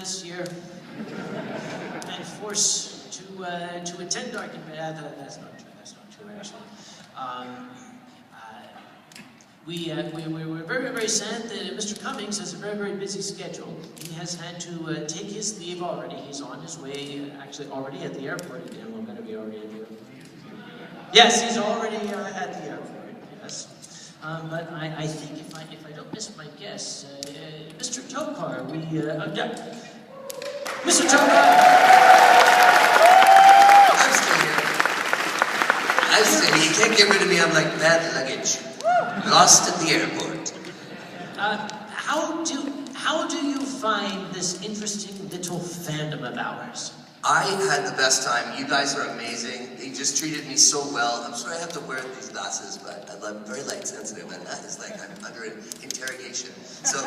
this year and forced to attend our convention. That's not true. That's not true, actually. We were very, very sad that Mr. Cummings has a very, very busy schedule. He has had to take his leave already. He's on his way, actually already at the airport again. Well, better be already at the airport. Yes, he's already at the airport, yes. But I think if I don't miss my guess, Mr. Tokar, Mr. Tokar! I'm still here. You can't get rid of me. I'm like bad luggage. Lost at the airport. How do you find this interesting little fandom of ours? I had the best time. You guys are amazing. They just treated me so well. I'm sorry I have to wear these glasses, but I'm very light sensitive, and that is like I'm under interrogation. So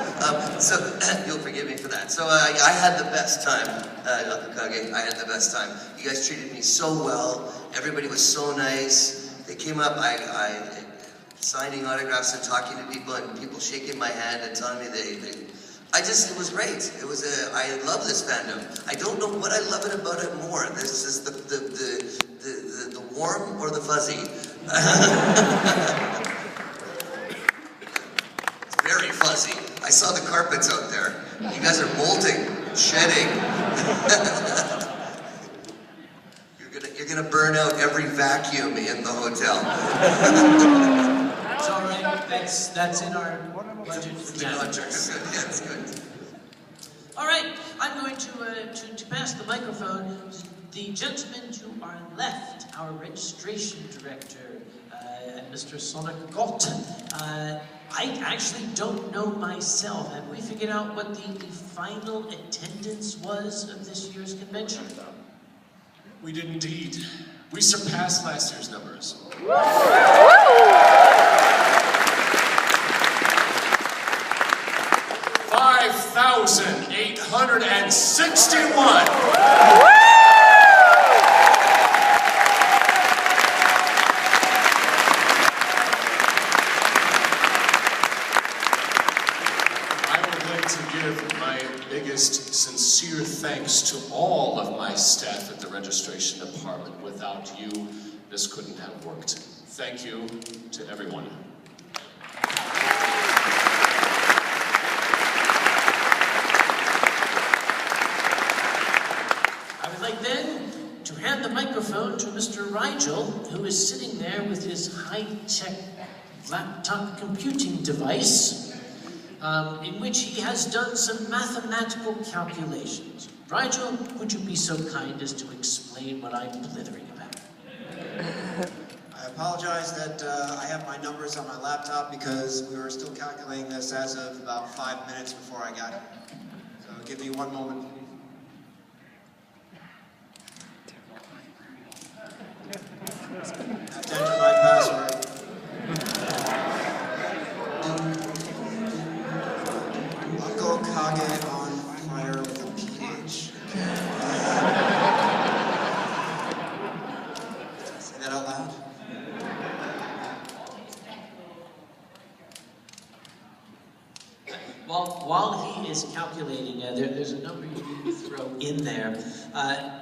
you'll forgive me for that. So I had the best time, Akakage. I had the best time. You guys treated me so well. Everybody was so nice. They came up. I signing autographs and talking to people, and people shaking my hand and telling me it was great. I love this fandom. I don't know what I love it about it more. This is the warm or the fuzzy. It's very fuzzy. I saw the carpets out there. You guys are molting, shedding. You're gonna burn out every vacuum in the hotel. It's all right. That's in our budget for the That's good. All right, I'm going to pass the microphone to the gentleman to our left, our registration director, Mr. Sonic Galt. I actually don't know myself. Have we figured out what the final attendance was of this year's convention? We did indeed. We surpassed last year's numbers. 5,861. I would like to give my biggest sincere thanks to all of my staff at the registration department. Without you, this couldn't have worked. Thank you to everyone. Then, to hand the microphone to Mr. Rigel, who is sitting there with his high-tech laptop computing device, in which he has done some mathematical calculations. Rigel, would you be so kind as to explain what I'm blithering about? I apologize that I have my numbers on my laptop because we were still calculating this as of about 5 minutes before I got it. So give me one moment, please. I have to enter my password. Uncle Kage on fire with a PH. Say that out loud. While he is calculating, there's a number you need to throw in there.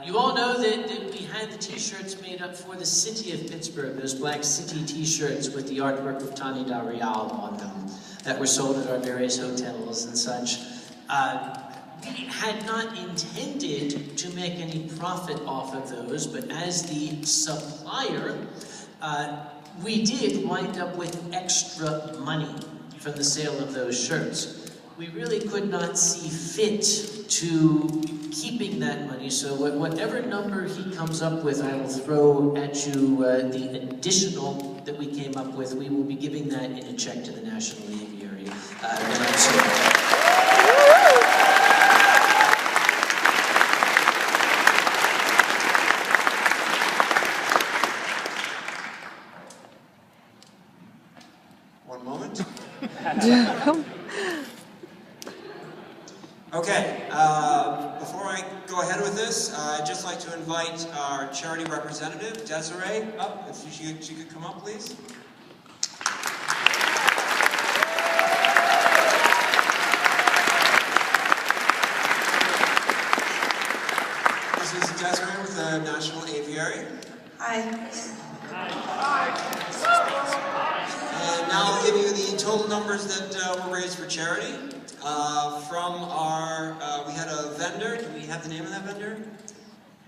You all know that we had the t-shirts made up for the city of Pittsburgh, those black city t-shirts with the artwork of Tani Del Real on them that were sold at our various hotels and such. We had not intended to make any profit off of those, but as the supplier, we did wind up with extra money from the sale of those shirts. We really could not see fit to keeping that money, so whatever number he comes up with, I will throw at you the additional that we came up with. We will be giving that in a check to the National Aviary. One moment. Okay, before I go ahead with this, I'd just like to invite our charity representative, Desiree, up. If she could come up, please. Susan Desmarais with the National Aviary. Hi. And now I'll give you the total numbers that were raised for charity. We had a vendor. Do we have the name of that vendor?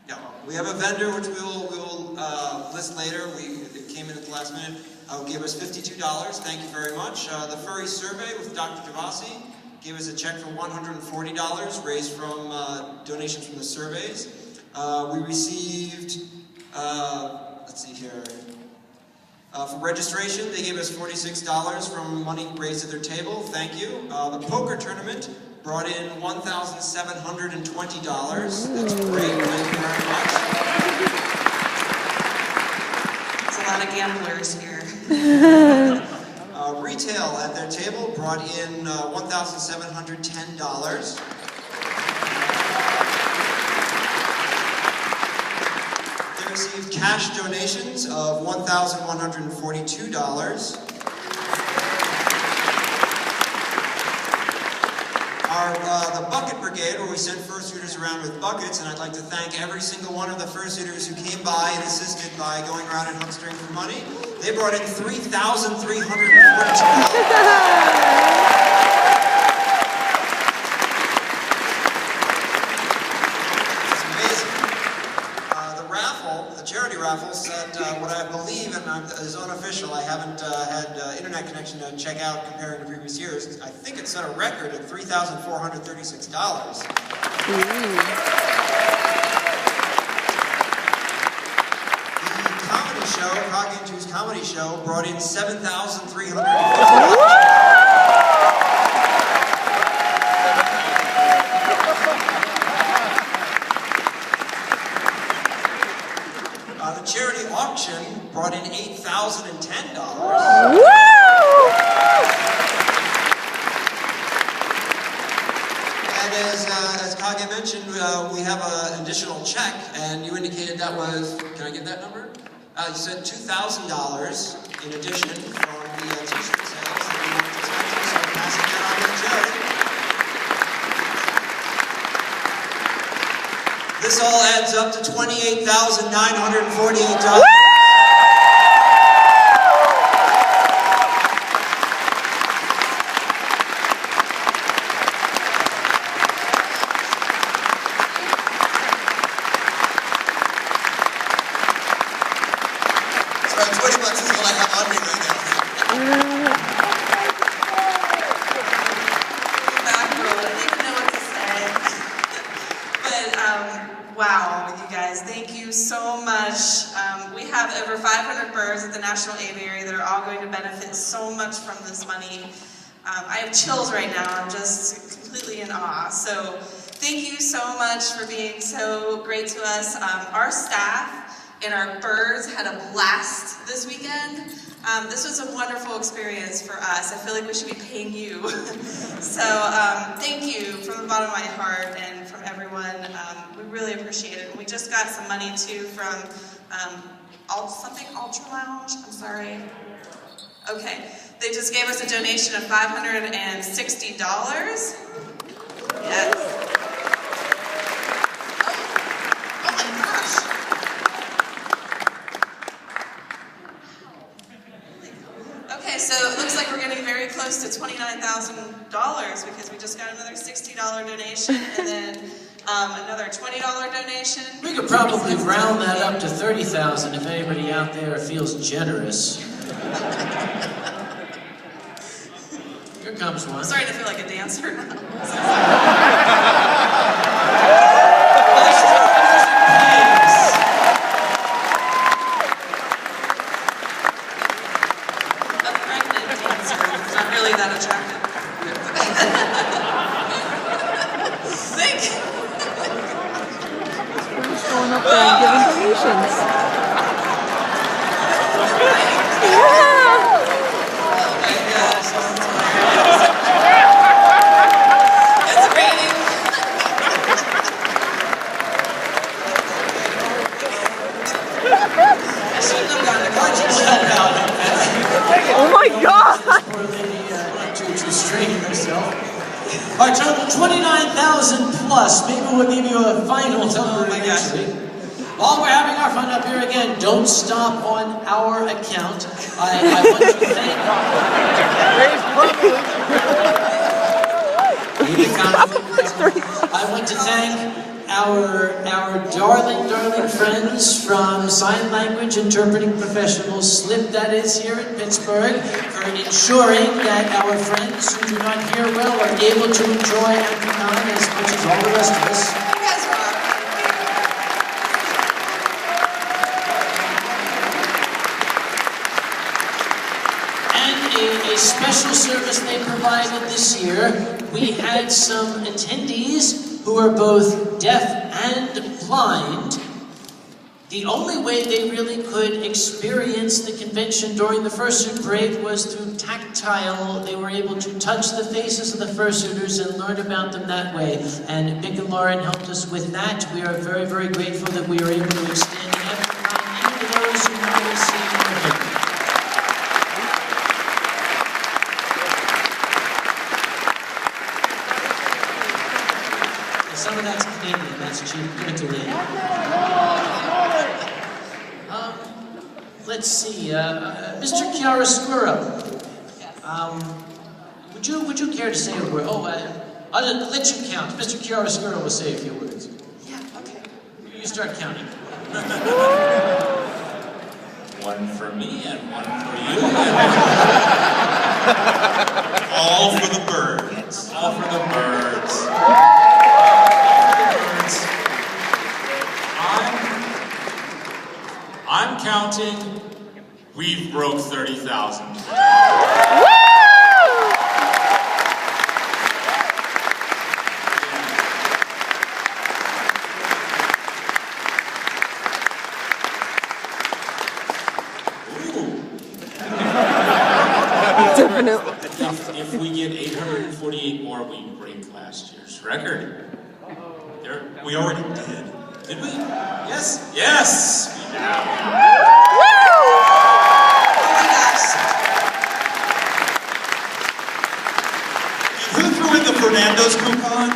No. We have a vendor which we will list later. It came in at the last minute. Gave us $52. Thank you very much. The Furry Survey with Dr. Javasi gave us a check for $140 raised from donations from the surveys. We received, let's see here. For registration, they gave us $46 from money raised at their table. Thank you. The poker tournament brought in $1,720. That's great. Thank you very much. There's a lot of gamblers here. Retail at their table brought in $1,710. They received cash donations of $1,142. The Bucket Brigade, where we sent fursuiters around with buckets, and I'd like to thank every single one of the fursuiters who came by and assisted by going around and huckstering for money. They brought in $3,342. Raffle said what I believe, and is unofficial, I haven't had internet connection to check out comparing to previous years. I think it set a record at $3,436. The comedy show, Cocky and Two's comedy show, brought in $7,350. Charity auction brought in $8,010. Woo! And as Kage mentioned, we have an additional check, and you indicated that was, can I get that number? You said $2,000 in addition from the t-shirt sales that we wanted to spend, so I'm passing that on to the charity. This all adds up to $28,948. Sorry, 20 bucks is all I have on me right now. Back row, I don't even know what to say. But wow, you guys, thank you so much. We have over 500 birds at the National Aviary that are all going to benefit so much from this money. I have chills right now. I'm just completely in awe. So thank you so much for being so great to us. Our staff and our birds had a blast this weekend. This was a wonderful experience for us. I feel like we should be paying you. So thank you from the bottom of my heart and from everyone. We really appreciate it. We just got some money too from something Ultra Lounge. I'm sorry. Okay, they just gave us a donation of $560. Yes. Oh my gosh. Okay, so it looks like we're getting very close to $29,000 because we just got another $60 donation and then another $20 donation. We could probably round that up to $30,000 if anybody out there feels generous. Here comes one. I'm starting to feel like a dancer now. A pregnant dancer is not really that attractive. Thank you. We're just going up there and giving donations. It's raining. Our total 29,000 plus. Maybe we'll give you a final number next week. While we're having our fun up here again, don't stop on our account. I want to thank. I want to thank our darling friends from Sign Language Interpreting Professionals, SLIP that is, here in Pittsburgh, for ensuring that our friends who do not hear well are able to enjoy Anthrocon as much as all the rest of us. You guys rock. And a special service they provided this year, we had some attendees who are both deaf and blind. The only way they really could experience the convention during the fursuit parade was through tactile. They were able to touch the faces of the fursuiters and learn about them that way. And Mick and Lauren helped us with that. We are very, very grateful that we were able to extend Anthrocon even to those who might have seen it. Some of that's Canadian, that's cheap. Give it to Lee. Let's see, Mr. Chiaroscuro. Would you care to say a word? Oh, I'll let you count. Mr. Chiaroscuro will say a few words. Yeah, okay. You start counting. One for me and one for you. All for the birds. All for the birds. I'm counting. We've broke 30,000. Definitely. If we get 848 more, we break last year's record. We already did. Did we? Yes. Yes. We have. Oh my gosh. Who threw in the Fernando's coupon?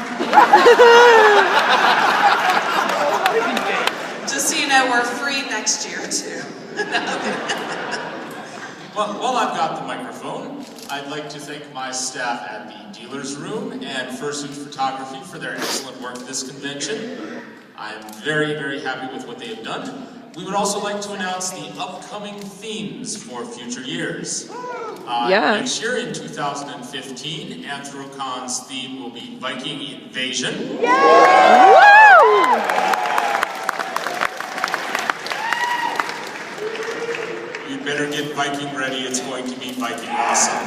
Just so you know, we're free next year too. Well, while I've got the microphone, I'd like to thank my staff at the Dealer's Room and Fursuit Photography for their excellent work this convention. I'm very, very happy with what they have done. We would also like to announce the upcoming themes for future years. Next year, in 2015, Anthrocon's theme will be Viking Invasion. You'd better get Viking ready, it's going to be Viking awesome.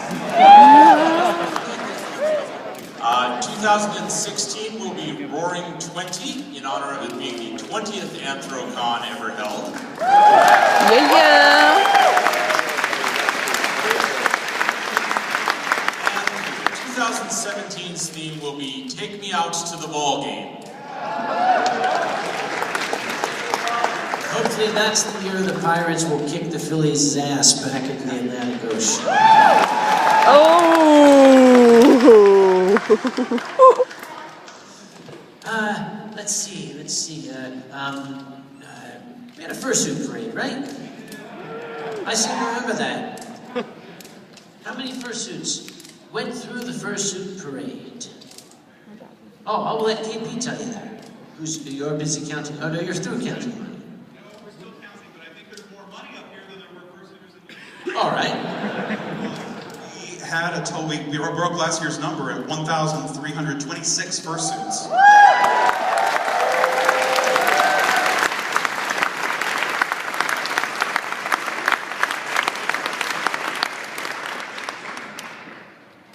2016 will be Roaring 20, in honor of it being the 20th Anthrocon ever held. Yeah. And 2017's theme will be Take Me Out to the Ball Game. Hopefully that's the year the Pirates will kick the Phillies' ass back in the Atlantic Ocean. Oh. Let's see. We had a fursuit parade, right? I seem to remember that. How many fursuits went through the fursuit parade? Oh, I'll let KP tell you that. You're busy counting. Oh no, you're through counting money. We're still counting, but I think there's more money up here than there were fursuiters in the All right. We had a total, we broke last year's number at 1,326 fursuits.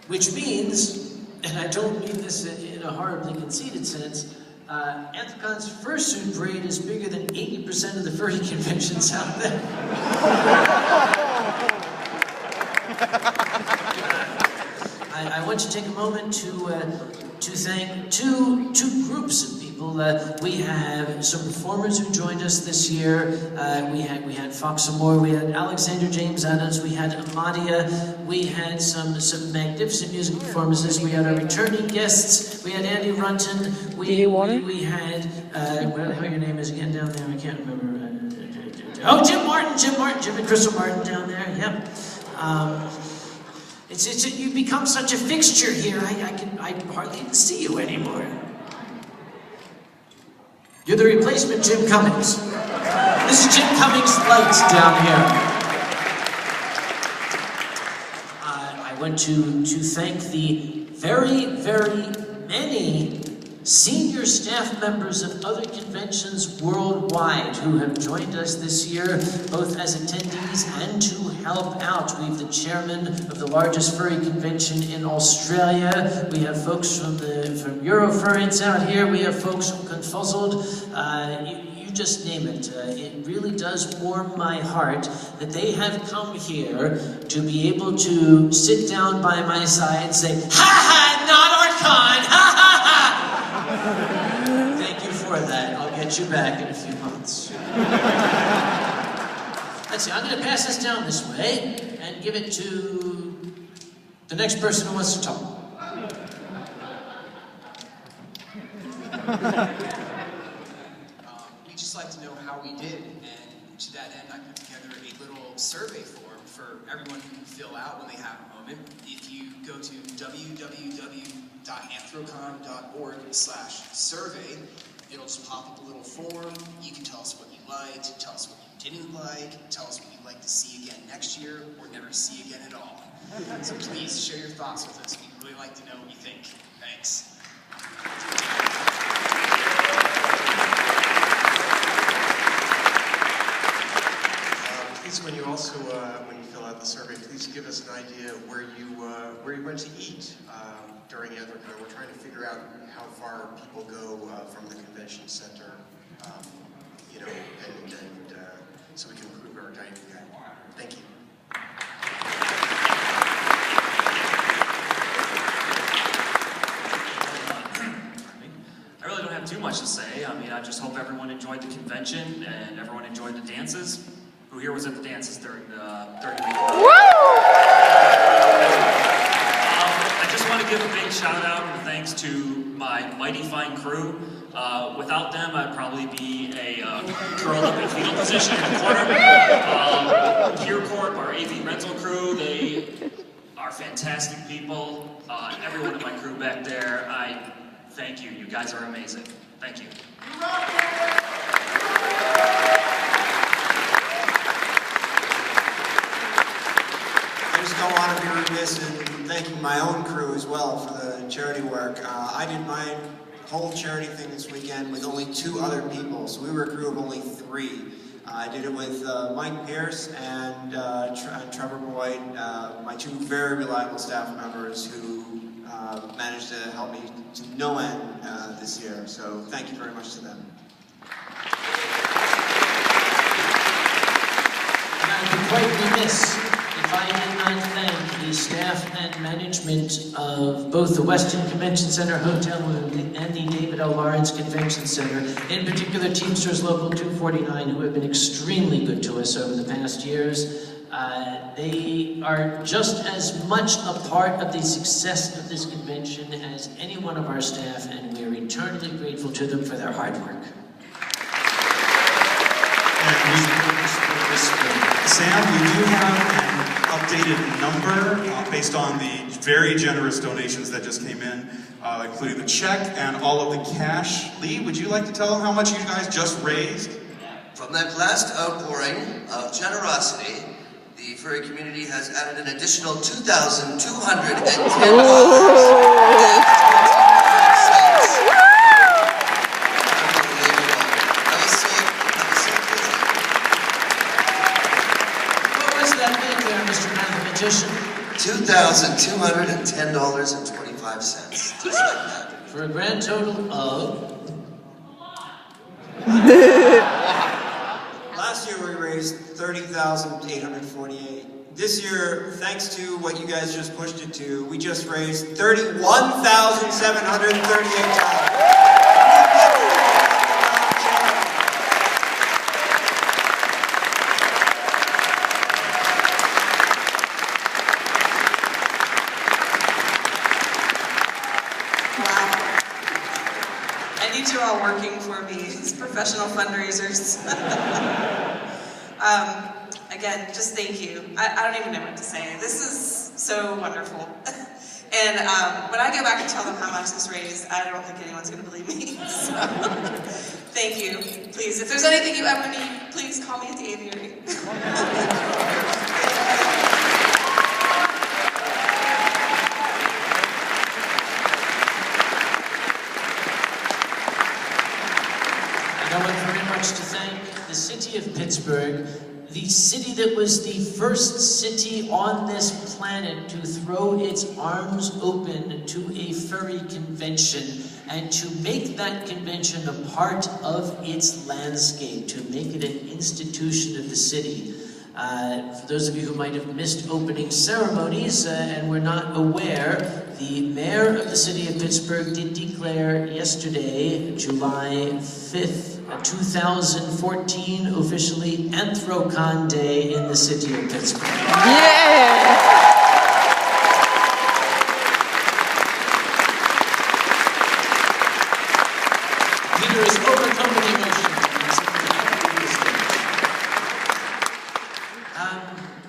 Which means, and I don't mean this in a horribly conceited sense, Anthrocon's fursuit parade is bigger than 80% of the furry conventions out there. I want to take a moment to thank two groups of people people. We have some performers who joined us this year. We had Fox Amore, we had Alexander James Adams, we had Amadia, we had some magnificent music performances. We had our returning guests. We had Andy Runton. We had whatever your name is again down there. I can't remember. Oh, Jim and Crystal Martin down there. Yep. You become such a fixture here. I hardly even see you anymore. You're the replacement Jim Cummings. This is Jim Cummings' lights down here. I want to thank the very, very many senior staff members of other conventions worldwide who have joined us this year, both as attendees and to help out. We have the chairman of the largest furry convention in Australia. We have folks from Eurofurence out here. We have folks from Confuzzled. You just name it. It really does warm my heart that they have come here to be able to sit down by my side and say, "Ha ha, not our con! Ha ha ha!" Thank you for that. I'll get you back in a few months. Let's see, I'm going to pass this down this way and give it to the next person who wants to talk. We'd just like to know how we did, and to that end I put together a little survey form for everyone who can fill out when they have a moment. If you go to www.anthrocon.org/survey, it'll just pop up a little form. You can tell us what you liked, tell us what you didn't like, tell us what you'd like to see again next year, or never see again at all. So please share your thoughts with us. We'd really like to know what you think. Thanks. Please, when you also when you fill out the survey, please give us an idea of where you went to eat during Anthrocon. We're trying to figure out how far people go from the convention center, and so we can improve our dining guide. Thank you. I really don't have too much to say. I mean, I just hope everyone enjoyed the convention and everyone enjoyed the dances. Who here was at the dances during the week? I just want to give a big shout out and thanks to my mighty fine crew. Without them, I'd probably be a curled up in fetal position in the corner. Gear Corp, our AV rental crew, they are fantastic people. Everyone in my crew back there, I thank you. You guys are amazing. Thank you. I just don't want to be remiss in thanking my own crew as well for the charity work. I did my whole charity thing this weekend with only 2 other people, so we were a crew of only 3. I did it with Mike Pierce and Trevor Boyd, my 2 very reliable staff members who managed to help me to no end this year, so thank you very much to them. And I'd be quite remiss if I did not thank the staff and management of both the Westin Convention Center Hotel and the David L. Lawrence Convention Center, in particular Teamsters Local 249, who have been extremely good to us over the past years. They are just as much a part of the success of this convention as any one of our staff, and we are eternally grateful to them for their hard work. Sam, we do have an updated number based on the very generous donations that just came in, including the check and all of the cash. Lee, would you like to tell them how much you guys just raised? From that last outpouring of generosity, the furry community has added an additional $2,210. $2,210.25, just like that. For a grand total of... Last year we raised $30,848. This year, thanks to what you guys just pushed it to, we just raised $31,738. before me, these professional fundraisers. Again, just thank you. I don't even know what to say. This is so wonderful. And when I go back and tell them how much this raised, I don't think anyone's going to believe me. So, thank you. Please, if there's anything you ever need, please call me at the aviary. I want very much to thank the city of Pittsburgh, the city that was the first city on this planet to throw its arms open to a furry convention and to make that convention a part of its landscape, to make it an institution of the city. For those of you who might have missed opening ceremonies and were not aware, the mayor of the city of Pittsburgh did declare yesterday, July 5th, 2014, officially Anthrocon Day in the city of Pittsburgh. Yeah! Peter has overcome the emotion.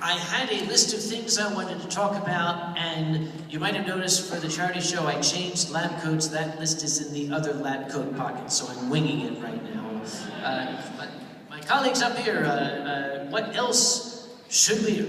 I had a list of things I wanted to talk about, and you might have noticed for the charity show I changed lab coats. That list is in the other lab coat pocket, so I'm winging it right now. But my colleagues up here, what else should we